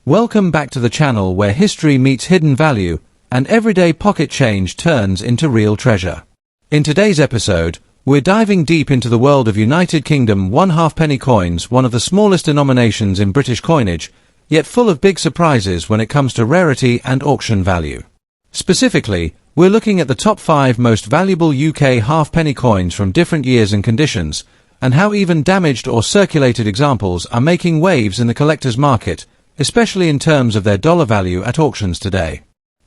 Welcome back to the channel where history meets hidden value, and everyday pocket change turns into real treasure. In today's episode, we're diving deep into the world of United Kingdom 1/2 penny coins, one of the smallest denominations in British coinage, yet full of big surprises when it comes to rarity and auction value. Specifically, we're looking at the top 5 most valuable UK half-penny coins from different years and conditions, and how even damaged or circulated examples are making waves in the collector's market, especially in terms of their dollar value at auctions today.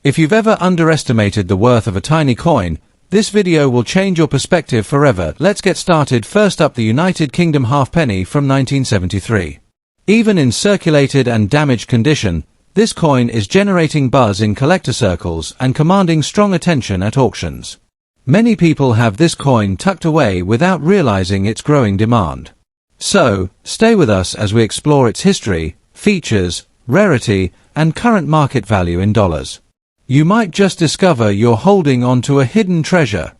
If you've ever underestimated the worth of a tiny coin, this video will change your perspective forever. Let's get started. First up, the United Kingdom halfpenny from 1973. Even in circulated and damaged condition, this coin is generating buzz in collector circles and commanding strong attention at auctions. Many people have this coin tucked away without realizing its growing demand. So, stay with us as we explore its history, features, rarity, and current market value in dollars. You might just discover you're holding onto a hidden treasure.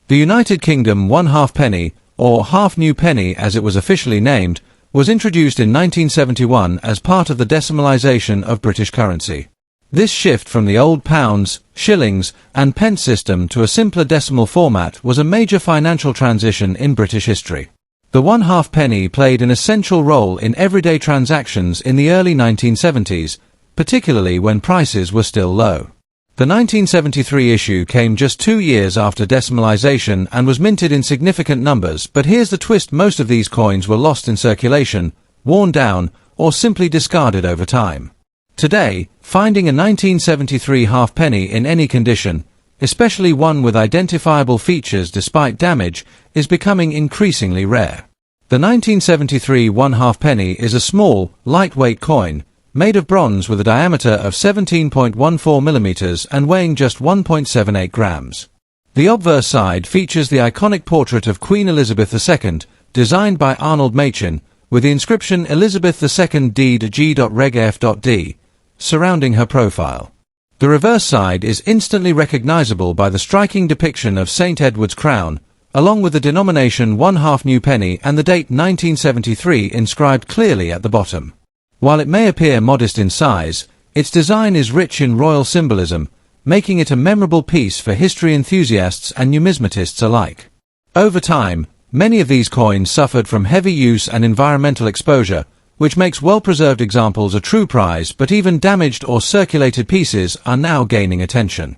The United Kingdom 1/2 penny, or half new penny as it was officially named, was introduced in 1971 as part of the decimalisation of British currency. This shift from the old pounds, shillings, and pence system to a simpler decimal format was a major financial transition in British history. The 1/2 penny played an essential role in everyday transactions in the early 1970s, particularly when prices were still low. The 1973 issue came just 2 years after decimalisation and was minted in significant numbers, but here's the twist: most of these coins were lost in circulation, worn down, or simply discarded over time. Today, finding a 1973 halfpenny in any condition, especially one with identifiable features despite damage, is becoming increasingly rare. The 1973 1/2 penny is a small, lightweight coin, made of bronze with a diameter of 17.14 mm and weighing just 1.78 grams. The obverse side features the iconic portrait of Queen Elizabeth II, designed by Arnold Machin, with the inscription Elizabeth II Deed G.Reg.F.D, surrounding her profile. The reverse side is instantly recognizable by the striking depiction of St. Edward's crown, along with the denomination 1/2 new penny and the date 1973 inscribed clearly at the bottom. While it may appear modest in size, its design is rich in royal symbolism, making it a memorable piece for history enthusiasts and numismatists alike. Over time, many of these coins suffered from heavy use and environmental exposure, which makes well-preserved examples a true prize, but even damaged or circulated pieces are now gaining attention.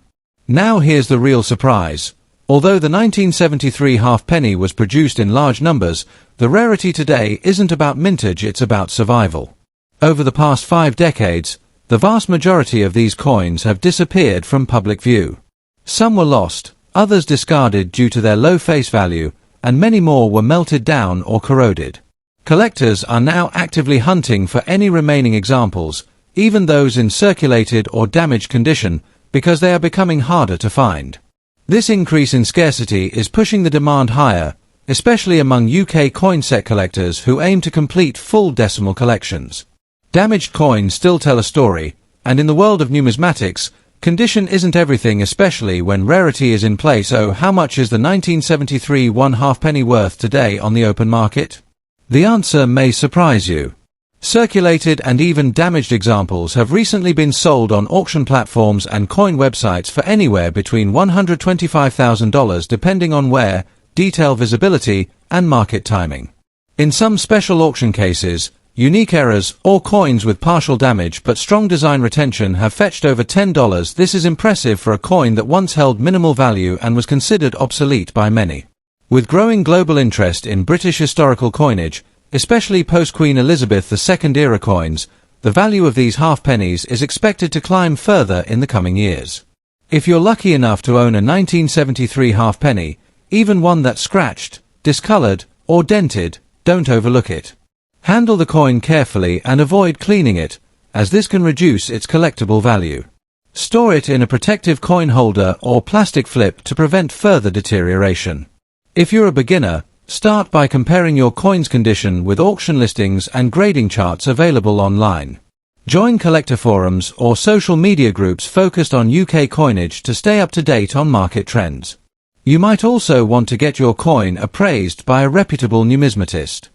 Now here's the real surprise. Although the 1973 halfpenny was produced in large numbers, the rarity today isn't about mintage, it's about survival. Over the past 5 decades, the vast majority of these coins have disappeared from public view. Some were lost, others discarded due to their low face value, and many more were melted down or corroded. Collectors are now actively hunting for any remaining examples, even those in circulated or damaged condition, because they are becoming harder to find. This increase in scarcity is pushing the demand higher, especially among UK coin set collectors who aim to complete full decimal collections. Damaged coins still tell a story, and in the world of numismatics, condition isn't everything, especially when rarity is in play. So how much is the 1973 1/2 penny worth today on the open market? The answer may surprise you. Circulated and even damaged examples have recently been sold on auction platforms and coin websites for anywhere between $125,000 depending on where, detail visibility, and market timing. In some special auction cases, unique errors, or coins with partial damage but strong design retention have fetched over $10. This is impressive for a coin that once held minimal value and was considered obsolete by many. With growing global interest in British historical coinage, especially post-Queen Elizabeth II era coins, the value of these halfpennies is expected to climb further in the coming years. If you're lucky enough to own a 1973 halfpenny, even one that's scratched, discolored, or dented, don't overlook it. Handle the coin carefully and avoid cleaning it, as this can reduce its collectible value. Store it in a protective coin holder or plastic flip to prevent further deterioration. If you're a beginner, start by comparing your coin's condition with auction listings and grading charts available online. Join collector forums or social media groups focused on UK coinage to stay up to date on market trends. You might also want to get your coin appraised by a reputable numismatist.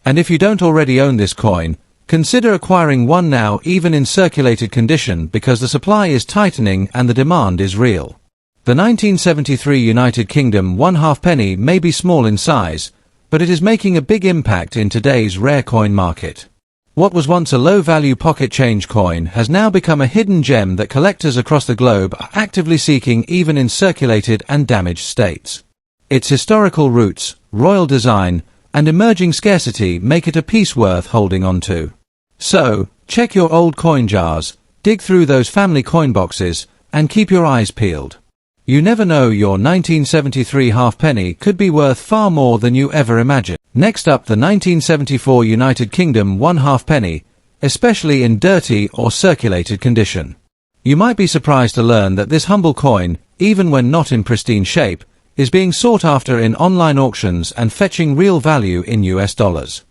And if you don't already own this coin, Consider acquiring one now, even in circulated condition, because the supply is tightening and the demand is real. The 1973 United Kingdom 1/2 penny may be small in size, but it is making a big impact in today's rare coin market. What was once a low-value pocket change coin has now become a hidden gem that collectors across the globe are actively seeking, even in circulated and damaged states. Its historical roots, royal design, and emerging scarcity make it a piece worth holding on to. So, check your old coin jars, dig through those family coin boxes, and keep your eyes peeled. You never know, your 1973 halfpenny could be worth far more than you ever imagined. Next up, the 1974 United Kingdom 1/2 penny, especially in dirty or circulated condition. You might be surprised to learn that this humble coin, even when not in pristine shape, is being sought after in online auctions and fetching real value in US dollars.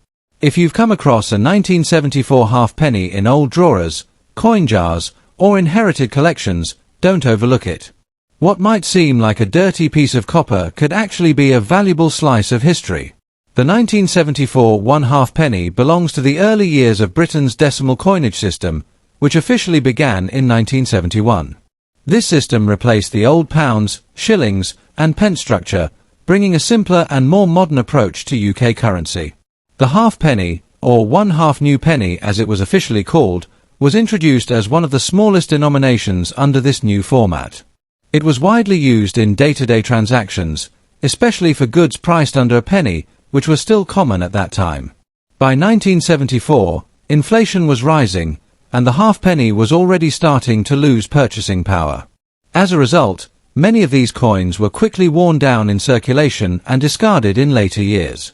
If you've come across a 1974 halfpenny in old drawers, coin jars, or inherited collections, don't overlook it. What might seem like a dirty piece of copper could actually be a valuable slice of history. The 1974 1/2 penny belongs to the early years of Britain's decimal coinage system, which officially began in 1971. This system replaced the old pounds, shillings, and pence structure, bringing a simpler and more modern approach to UK currency. The halfpenny, or 1/2 new penny as it was officially called, was introduced as one of the smallest denominations under this new format. It was widely used in day-to-day transactions, especially for goods priced under a penny, which was still common at that time. By 1974, inflation was rising, and the halfpenny was already starting to lose purchasing power. As a result, many of these coins were quickly worn down in circulation and discarded in later years.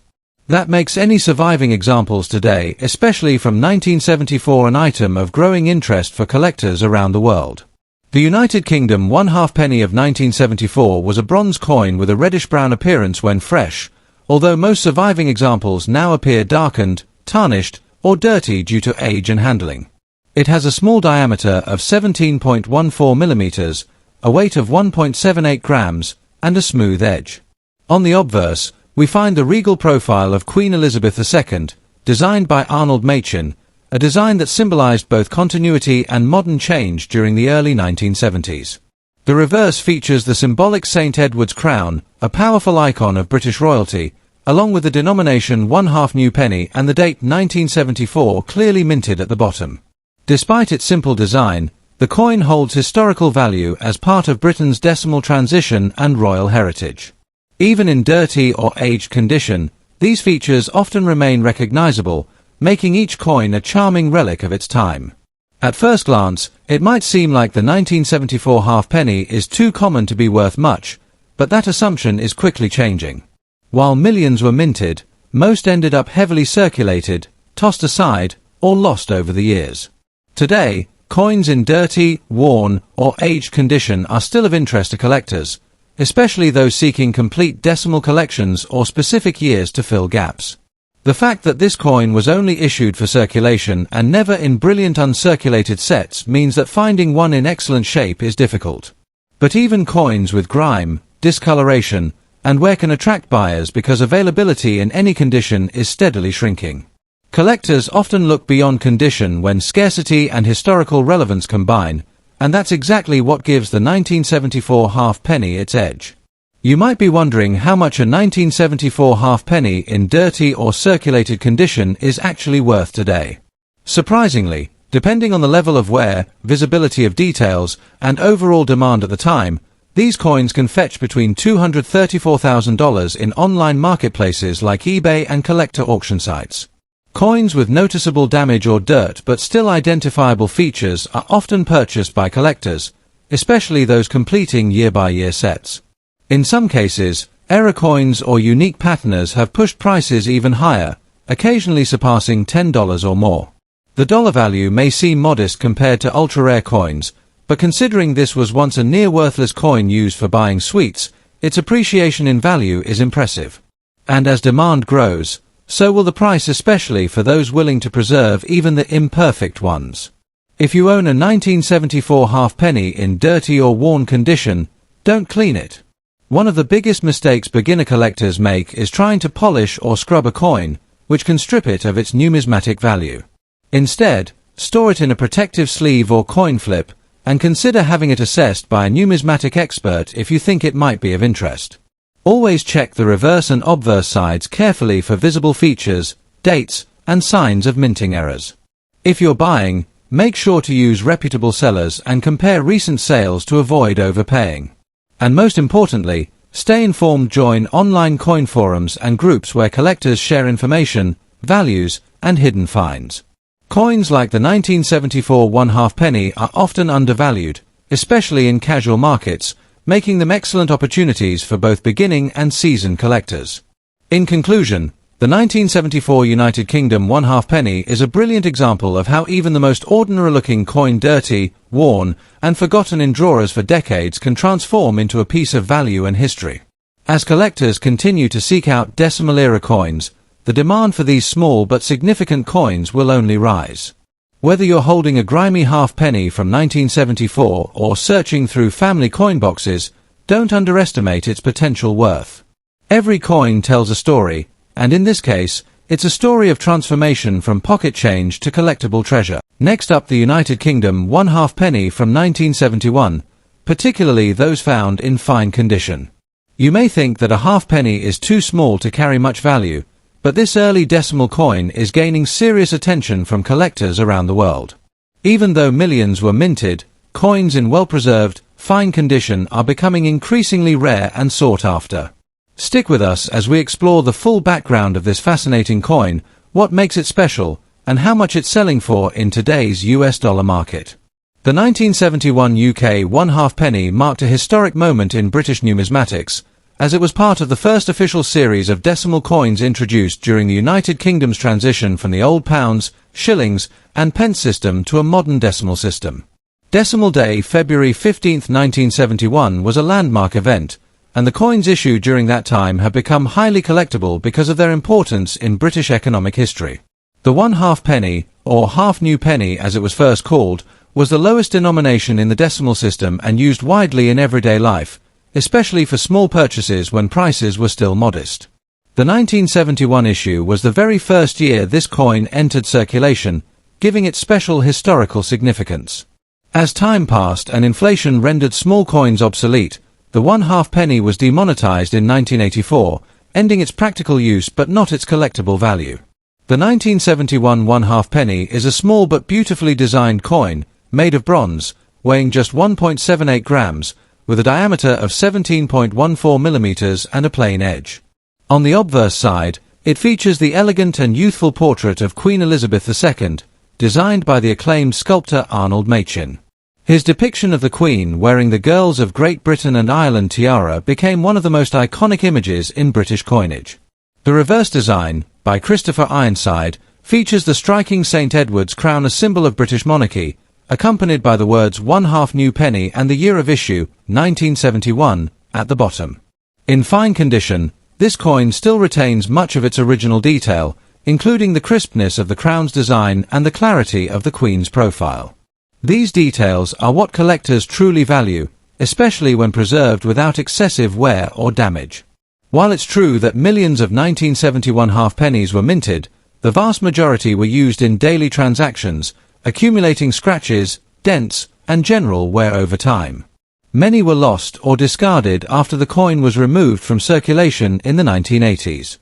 That makes any surviving examples today, especially from 1974, an item of growing interest for collectors around the world. The United Kingdom 1/2 penny of 1974 was a bronze coin with a reddish-brown appearance when fresh, although most surviving examples now appear darkened, tarnished, or dirty due to age and handling. It has a small diameter of 17.14 millimeters, a weight of 1.78 grams, and a smooth edge. On the obverse, we find the regal profile of Queen Elizabeth II, designed by Arnold Machin, a design that symbolized both continuity and modern change during the early 1970s. The reverse features the symbolic St. Edward's crown, a powerful icon of British royalty, along with the denomination 1/2 new penny and the date 1974 clearly minted at the bottom. Despite its simple design, the coin holds historical value as part of Britain's decimal transition and royal heritage. Even in dirty or aged condition, these features often remain recognizable, making each coin a charming relic of its time. At first glance, it might seem like the 1974 halfpenny is too common to be worth much, but that assumption is quickly changing. While millions were minted, most ended up heavily circulated, tossed aside, or lost over the years. Today, coins in dirty, worn, or aged condition are still of interest to collectors, especially those seeking complete decimal collections or specific years to fill gaps. The fact that this coin was only issued for circulation and never in brilliant uncirculated sets means that finding one in excellent shape is difficult. But even coins with grime, discoloration, and wear can attract buyers because availability in any condition is steadily shrinking. Collectors often look beyond condition when scarcity and historical relevance combine, and that's exactly what gives the 1974 halfpenny its edge. You might be wondering how much a 1974 halfpenny in dirty or circulated condition is actually worth today. Surprisingly, depending on the level of wear, visibility of details, and overall demand at the time, these coins can fetch between $234,000 in online marketplaces like eBay and collector auction sites. Coins with noticeable damage or dirt but still identifiable features are often purchased by collectors, especially those completing year-by-year sets. In some cases, error coins or unique patinas have pushed prices even higher, occasionally surpassing $10 or more. The dollar value may seem modest compared to ultra-rare coins, but considering this was once a near-worthless coin used for buying sweets, its appreciation in value is impressive. And as demand grows, so will the price, especially for those willing to preserve even the imperfect ones. If you own a 1974 halfpenny in dirty or worn condition, don't clean it. One of the biggest mistakes beginner collectors make is trying to polish or scrub a coin, which can strip it of its numismatic value. Instead, store it in a protective sleeve or coin flip, and consider having it assessed by a numismatic expert if you think it might be of interest. Always check the reverse and obverse sides carefully for visible features, dates, and signs of minting errors. If you're buying, make sure to use reputable sellers and compare recent sales to avoid overpaying. And most importantly, stay informed. Join online coin forums and groups where collectors share information, values, and hidden finds. Coins like the 1974 1/2 penny are often undervalued, especially in casual markets, making them excellent opportunities for both beginning and seasoned collectors. In conclusion, the 1974 United Kingdom 1/2 penny is a brilliant example of how even the most ordinary-looking coin, dirty, worn, and forgotten in drawers for decades, can transform into a piece of value and history. As collectors continue to seek out decimal-era coins, the demand for these small but significant coins will only rise. Whether you're holding a grimy half-penny from 1974 or searching through family coin boxes, don't underestimate its potential worth. Every coin tells a story, and in this case, it's a story of transformation from pocket change to collectible treasure. Next up, the United Kingdom 1/2 penny from 1971, particularly those found in fine condition. You may think that a half-penny is too small to carry much value, but this early decimal coin is gaining serious attention from collectors around the world. Even though millions were minted, coins in well-preserved, fine condition are becoming increasingly rare and sought after. Stick with us as we explore the full background of this fascinating coin, what makes it special, and how much it's selling for in today's US dollar market. The 1971 UK 1/2 penny marked a historic moment in British numismatics, as it was part of the first official series of decimal coins introduced during the United Kingdom's transition from the old pounds, shillings, and pence system to a modern decimal system. Decimal Day, February 15, 1971, was a landmark event, and the coins issued during that time have become highly collectible because of their importance in British economic history. The 1/2 penny, or half new penny as it was first called, was the lowest denomination in the decimal system and used widely in everyday life, especially for small purchases when prices were still modest. The 1971 issue was the very first year this coin entered circulation, giving it special historical significance. As time passed and inflation rendered small coins obsolete, the 1/2 penny was demonetized in 1984, ending its practical use but not its collectible value. The 1971 1/2 penny is a small but beautifully designed coin, made of bronze, weighing just 1.78 grams, with a diameter of 17.14 millimeters and a plain edge. On the obverse side, it features the elegant and youthful portrait of Queen Elizabeth II, designed by the acclaimed sculptor Arnold Machin. His depiction of the Queen wearing the Girls of Great Britain and Ireland tiara became one of the most iconic images in British coinage. The reverse design, by Christopher Ironside, features the striking St. Edward's crown, a symbol of British monarchy, accompanied by the words 1/2 new penny and the year of issue, 1971, at the bottom. In fine condition, this coin still retains much of its original detail, including the crispness of the crown's design and the clarity of the Queen's profile. These details are what collectors truly value, especially when preserved without excessive wear or damage. While it's true that millions of 1971 half-pennies were minted, the vast majority were used in daily transactions, accumulating scratches, dents, and general wear over time. Many were lost or discarded after the coin was removed from circulation in the 1980s.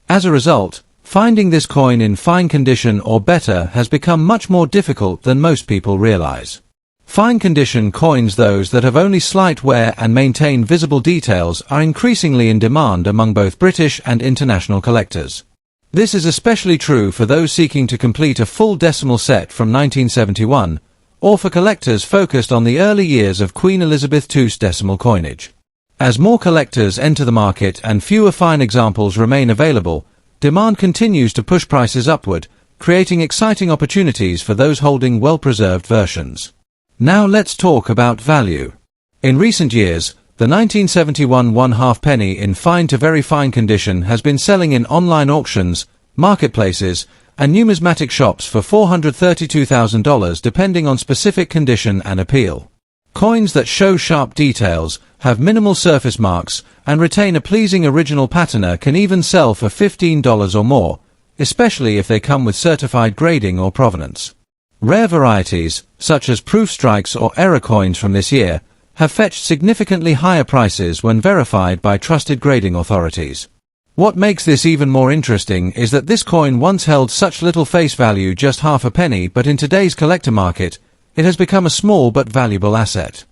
As a result, finding this coin in fine condition or better has become much more difficult than most people realize. Fine condition coins, those that have only slight wear and maintain visible details, are increasingly in demand among both British and international collectors. This is especially true for those seeking to complete a full decimal set from 1971, or for collectors focused on the early years of Queen Elizabeth II's decimal coinage. As more collectors enter the market and fewer fine examples remain available, demand continues to push prices upward, creating exciting opportunities for those holding well-preserved versions. Now let's talk about value. In recent years, the 1971 1/2 penny in fine to very fine condition has been selling in online auctions, marketplaces, and numismatic shops for $432,000 depending on specific condition and appeal. Coins that show sharp details, have minimal surface marks, and retain a pleasing original patina can even sell for $15 or more, especially if they come with certified grading or provenance. Rare varieties, such as proof strikes or error coins from this year, have fetched significantly higher prices when verified by trusted grading authorities. What makes this even more interesting is that this coin once held such little face value, just half a penny, but in today's collector market, it has become a small but valuable asset.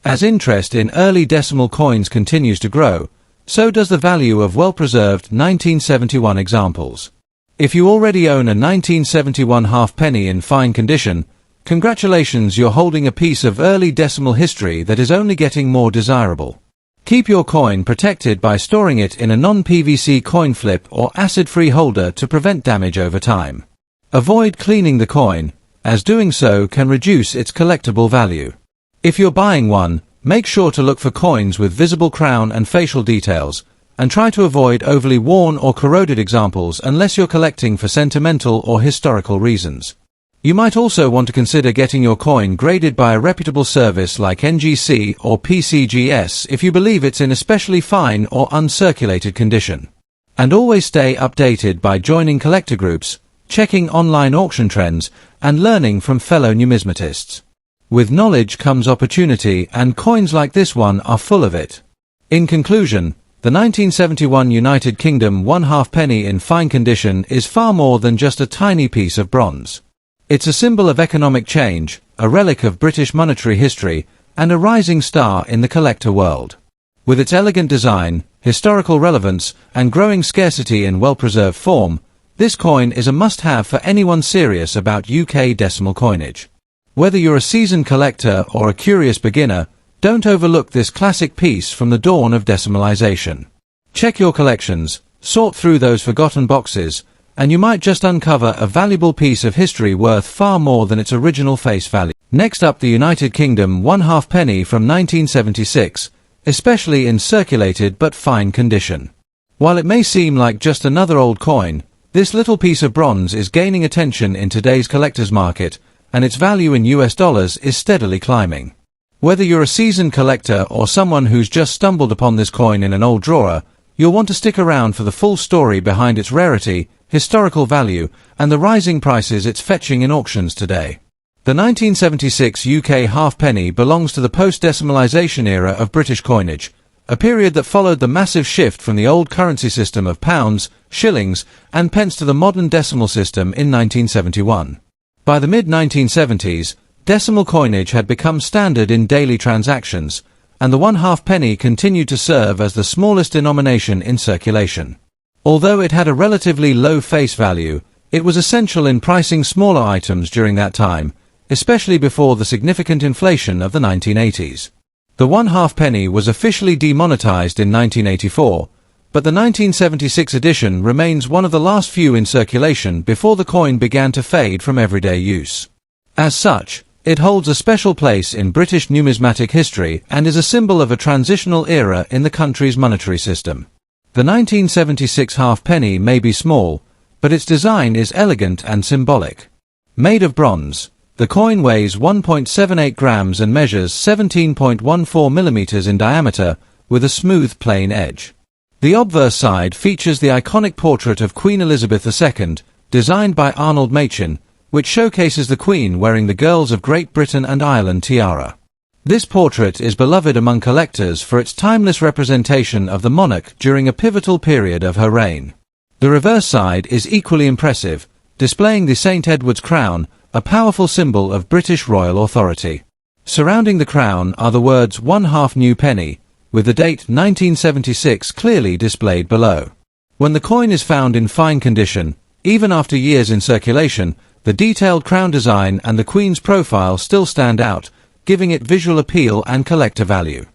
As interest in early decimal coins continues to grow, so does the value of well-preserved 1971 examples. If you already own a 1971 halfpenny in fine condition, congratulations, you're holding a piece of early decimal history that is only getting more desirable. Keep your coin protected by storing it in a non-PVC coin flip or acid-free holder to prevent damage over time. Avoid cleaning the coin, as doing so can reduce its collectible value. If you're buying one, make sure to look for coins with visible crown and facial details, and try to avoid overly worn or corroded examples unless you're collecting for sentimental or historical reasons. You might also want to consider getting your coin graded by a reputable service like NGC or PCGS if you believe it's in especially fine or uncirculated condition. And always stay updated by joining collector groups, checking online auction trends, and learning from fellow numismatists. With knowledge comes opportunity, and coins like this one are full of it. In conclusion, the 1971 United Kingdom 1 halfpenny in fine condition is far more than just a tiny piece of bronze. It's a symbol of economic change, a relic of British monetary history, and a rising star in the collector world. With its elegant design, historical relevance, and growing scarcity in well-preserved form, this coin is a must-have for anyone serious about UK decimal coinage. Whether you're a seasoned collector or a curious beginner, don't overlook this classic piece from the dawn of decimalization. Check your collections, sort through those forgotten boxes, and you might just uncover a valuable piece of history worth far more than its original face value. Next up, the United Kingdom 1 halfpenny from 1976, especially in circulated but fine condition. While it may seem like just another old coin, this little piece of bronze is gaining attention in today's collector's market, and its value in US dollars is steadily climbing. Whether you're a seasoned collector or someone who's just stumbled upon this coin in an old drawer, you'll want to stick around for the full story behind its rarity, historical value, and the rising prices it's fetching in auctions today. The 1976 UK halfpenny belongs to the post-decimalisation era of British coinage, a period that followed the massive shift from the old currency system of pounds, shillings, and pence to the modern decimal system in 1971. By the mid-1970s, decimal coinage had become standard in daily transactions, and the 1 halfpenny continued to serve as the smallest denomination in circulation. Although it had a relatively low face value, it was essential in pricing smaller items during that time, especially before the significant inflation of the 1980s. The 1 halfpenny was officially demonetized in 1984, but the 1976 edition remains one of the last few in circulation before the coin began to fade from everyday use. As such, it holds a special place in British numismatic history and is a symbol of a transitional era in the country's monetary system. The 1976 halfpenny may be small, but its design is elegant and symbolic. Made of bronze, the coin weighs 1.78 grams and measures 17.14 millimeters in diameter, with a smooth plain edge. The obverse side features the iconic portrait of Queen Elizabeth II, designed by Arnold Machin, which showcases the Queen wearing the Girls of Great Britain and Ireland tiara. This portrait is beloved among collectors for its timeless representation of the monarch during a pivotal period of her reign. The reverse side is equally impressive, displaying the St. Edward's crown, a powerful symbol of British royal authority. Surrounding the crown are the words 1 half new penny, with the date 1976 clearly displayed below. When the coin is found in fine condition, even after years in circulation, the detailed crown design and the Queen's profile still stand out, giving it visual appeal and collector value.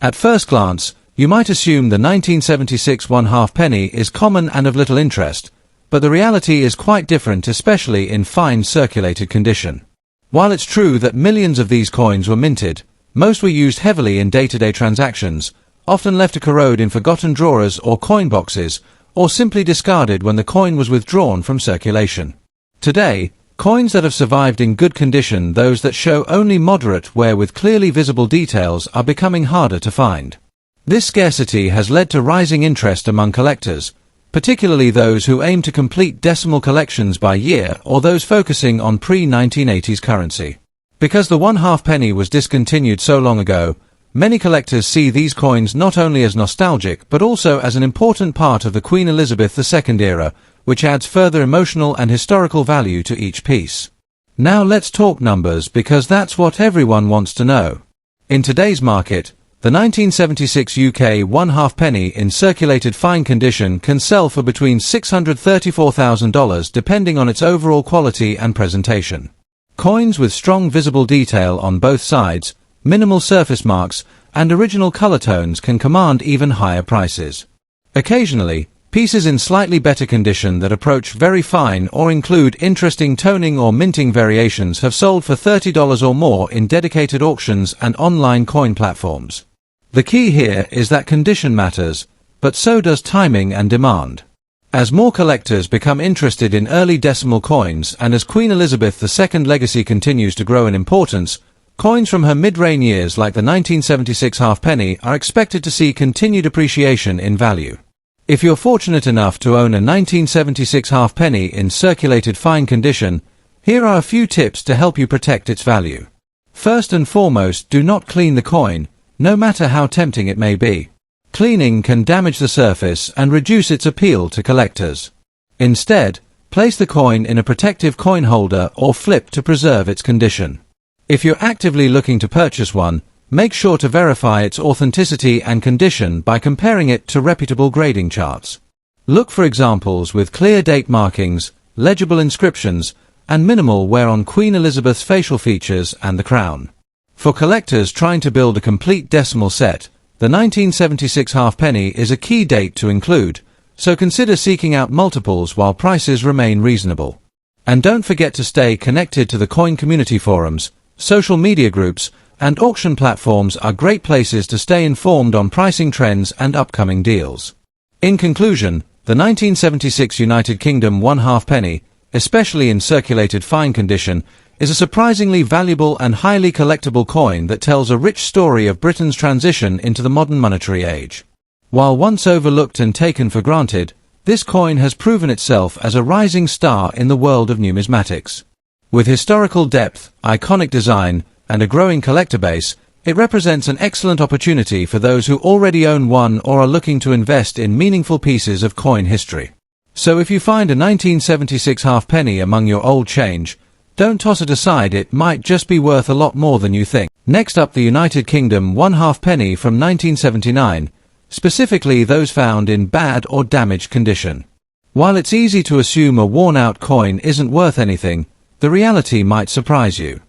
At first glance, you might assume the 1976 1 halfpenny is common and of little interest, but the reality is quite different, especially in fine circulated condition. While it's true that millions of these coins were minted, most were used heavily in day-to-day transactions, often left to corrode in forgotten drawers or coin boxes, or simply discarded when the coin was withdrawn from circulation. Today, coins that have survived in good condition, those that show only moderate wear with clearly visible details, are becoming harder to find. This scarcity has led to rising interest among collectors, particularly those who aim to complete decimal collections by year or those focusing on pre-1980s currency. Because the 1/2 penny was discontinued so long ago, many collectors see these coins not only as nostalgic but also as an important part of the Queen Elizabeth II era, which adds further emotional and historical value to each piece. Now let's talk numbers, because that's what everyone wants to know. In today's market, the 1976 UK 1/2 penny in circulated fine condition can sell for between $634,000 depending on its overall quality and presentation. Coins with strong visible detail on both sides, minimal surface marks, and original color tones can command even higher prices. Occasionally, pieces in slightly better condition that approach very fine or include interesting toning or minting variations have sold for $30 or more in dedicated auctions and online coin platforms. The key here is that condition matters, but so does timing and demand. As more collectors become interested in early decimal coins and as Queen Elizabeth II legacy continues to grow in importance, coins from her mid-reign years like the 1976 halfpenny are expected to see continued appreciation in value. If you're fortunate enough to own a 1976 halfpenny in circulated fine condition, here are a few tips to help you protect its value. First and foremost, do not clean the coin, no matter how tempting it may be. Cleaning can damage the surface and reduce its appeal to collectors. Instead, place the coin in a protective coin holder or flip to preserve its condition. If you're actively looking to purchase one, make sure to verify its authenticity and condition by comparing it to reputable grading charts. Look for examples with clear date markings, legible inscriptions, and minimal wear on Queen Elizabeth's facial features and the crown. For collectors trying to build a complete decimal set, the 1976 halfpenny is a key date to include, so consider seeking out multiples while prices remain reasonable. And don't forget to stay connected to the coin community forums, social media groups, and auction platforms are great places to stay informed on pricing trends and upcoming deals. In conclusion, the 1976 United Kingdom 1/2 penny, especially in circulated fine condition, is a surprisingly valuable and highly collectible coin that tells a rich story of Britain's transition into the modern monetary age. While once overlooked and taken for granted, this coin has proven itself as a rising star in the world of numismatics. With historical depth, iconic design, and a growing collector base, it represents an excellent opportunity for those who already own one or are looking to invest in meaningful pieces of coin history. So if you find a 1976 halfpenny among your old change, don't toss it aside, it might just be worth a lot more than you think. Next up, the United Kingdom 1/2 penny from 1979, specifically those found in bad or damaged condition. While it's easy to assume a worn-out coin isn't worth anything, the reality might surprise you.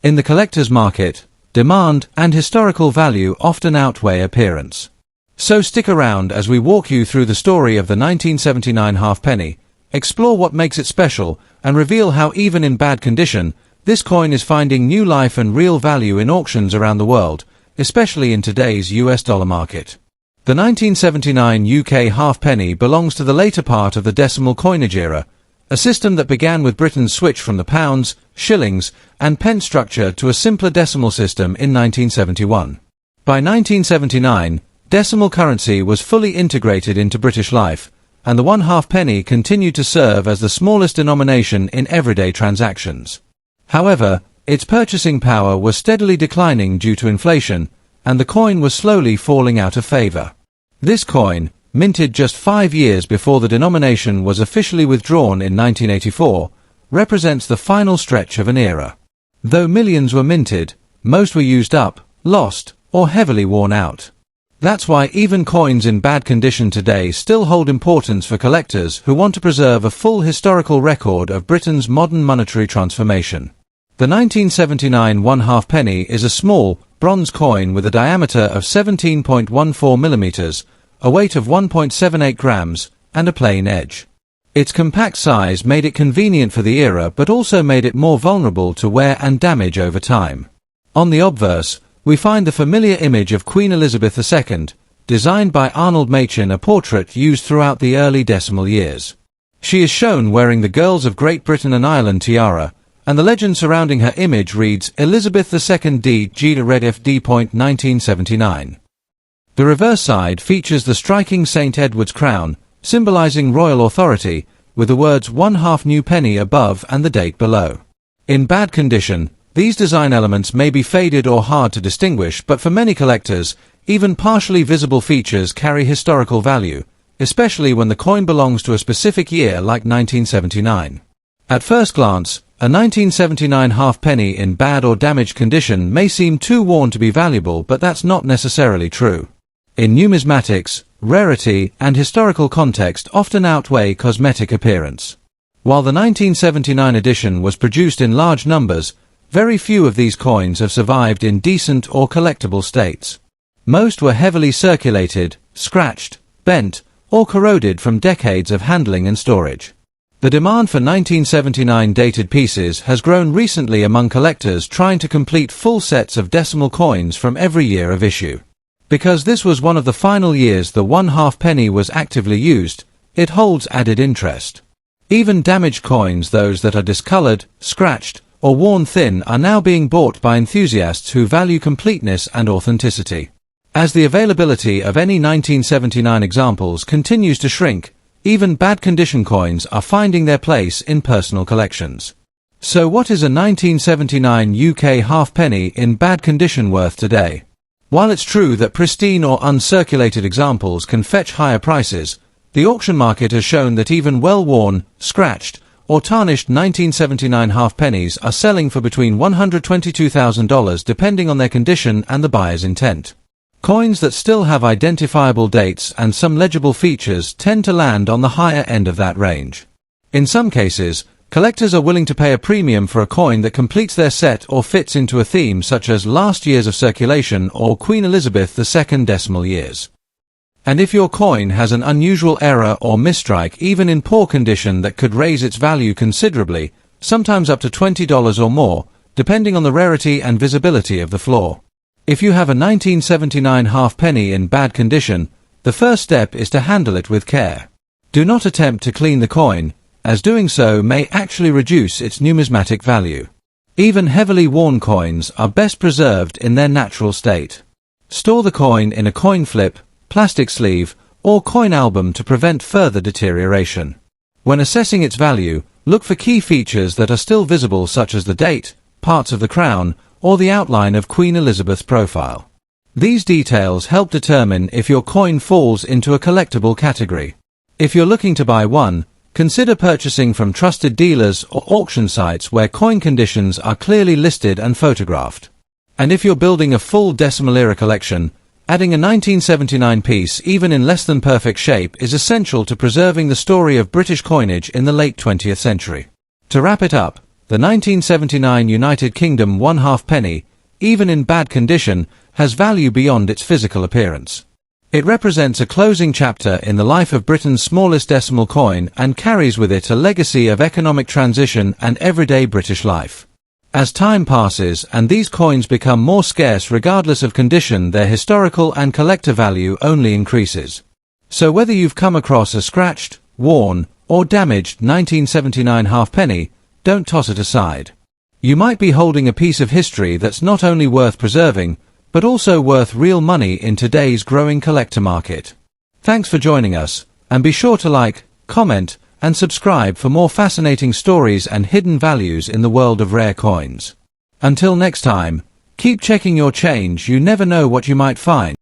In the collector's market, demand and historical value often outweigh appearance. So stick around as we walk you through the story of the 1979 halfpenny, explore what makes it special, and reveal how even in bad condition, this coin is finding new life and real value in auctions around the world, especially in today's US dollar market. The 1979 UK halfpenny belongs to the later part of the decimal coinage era, a system that began with Britain's switch from the pounds, shillings, and pence structure to a simpler decimal system in 1971. By 1979, decimal currency was fully integrated into British life, and the 1/2 penny continued to serve as the smallest denomination in everyday transactions. However, its purchasing power was steadily declining due to inflation, and the coin was slowly falling out of favor. This coin, minted just 5 years before the denomination was officially withdrawn in 1984, represents the final stretch of an era. Though millions were minted, most were used up, lost, or heavily worn out. That's why even coins in bad condition today still hold importance for collectors who want to preserve a full historical record of Britain's modern monetary transformation. The 1979 1/2 penny is a small, bronze coin with a diameter of 17.14 millimeters, a weight of 1.78 grams, and a plain edge. Its compact size made it convenient for the era but also made it more vulnerable to wear and damage over time. On the obverse, we find the familiar image of Queen Elizabeth II, designed by Arnold Machin, a portrait used throughout the early decimal years. She is shown wearing the Girls of Great Britain and Ireland tiara, and the legend surrounding her image reads Elizabeth II d. Gita Red FD. 1979. The reverse side features the striking St. Edward's crown, symbolizing royal authority, with the words "1/2 new penny" above and the date below. In bad condition, these design elements may be faded or hard to distinguish, but for many collectors, even partially visible features carry historical value, especially when the coin belongs to a specific year like 1979. At first glance, a 1979 halfpenny in bad or damaged condition may seem too worn to be valuable, but that's not necessarily true. In numismatics, rarity and historical context often outweigh cosmetic appearance. While the 1979 edition was produced in large numbers, very few of these coins have survived in decent or collectible states. Most were heavily circulated, scratched, bent, or corroded from decades of handling and storage. The demand for 1979 dated pieces has grown recently among collectors trying to complete full sets of decimal coins from every year of issue. Because this was one of the final years the 1/2 penny was actively used, it holds added interest. Even damaged coins, those that are discolored, scratched, or worn thin, are now being bought by enthusiasts who value completeness and authenticity. As the availability of any 1979 examples continues to shrink, even bad condition coins are finding their place in personal collections. So what is a 1979 UK halfpenny in bad condition worth today? While it's true that pristine or uncirculated examples can fetch higher prices, the auction market has shown that even well-worn, scratched, or tarnished 1979 halfpennies are selling for between $122,000 depending on their condition and the buyer's intent. Coins that still have identifiable dates and some legible features tend to land on the higher end of that range. In some cases, collectors are willing to pay a premium for a coin that completes their set or fits into a theme such as last years of circulation or Queen Elizabeth II decimal years. And if your coin has an unusual error or misstrike even in poor condition that could raise its value considerably, sometimes up to $20 or more, depending on the rarity and visibility of the flaw. If you have a 1979 halfpenny in bad condition, the first step is to handle it with care. Do not attempt to clean the coin, as doing so may actually reduce its numismatic value. Even heavily worn coins are best preserved in their natural state. Store the coin in a coin flip, plastic sleeve, or coin album to prevent further deterioration. When assessing its value, look for key features that are still visible such as the date, parts of the crown, or the outline of Queen Elizabeth's profile. These details help determine if your coin falls into a collectible category. If you're looking to buy one, consider purchasing from trusted dealers or auction sites where coin conditions are clearly listed and photographed. And if you're building a full decimal era collection, adding a 1979 piece even in less than perfect shape is essential to preserving the story of British coinage in the late 20th century. To wrap it up, the 1979 United Kingdom 1/2 penny, even in bad condition, has value beyond its physical appearance. It represents a closing chapter in the life of Britain's smallest decimal coin and carries with it a legacy of economic transition and everyday British life. As time passes and these coins become more scarce regardless of condition, their historical and collector value only increases. So whether you've come across a scratched, worn, or damaged 1979 halfpenny, don't toss it aside. You might be holding a piece of history that's not only worth preserving, but also worth real money in today's growing collector market. Thanks for joining us, and be sure to like, comment, and subscribe for more fascinating stories and hidden values in the world of rare coins. Until next time, keep checking your change, you never know what you might find.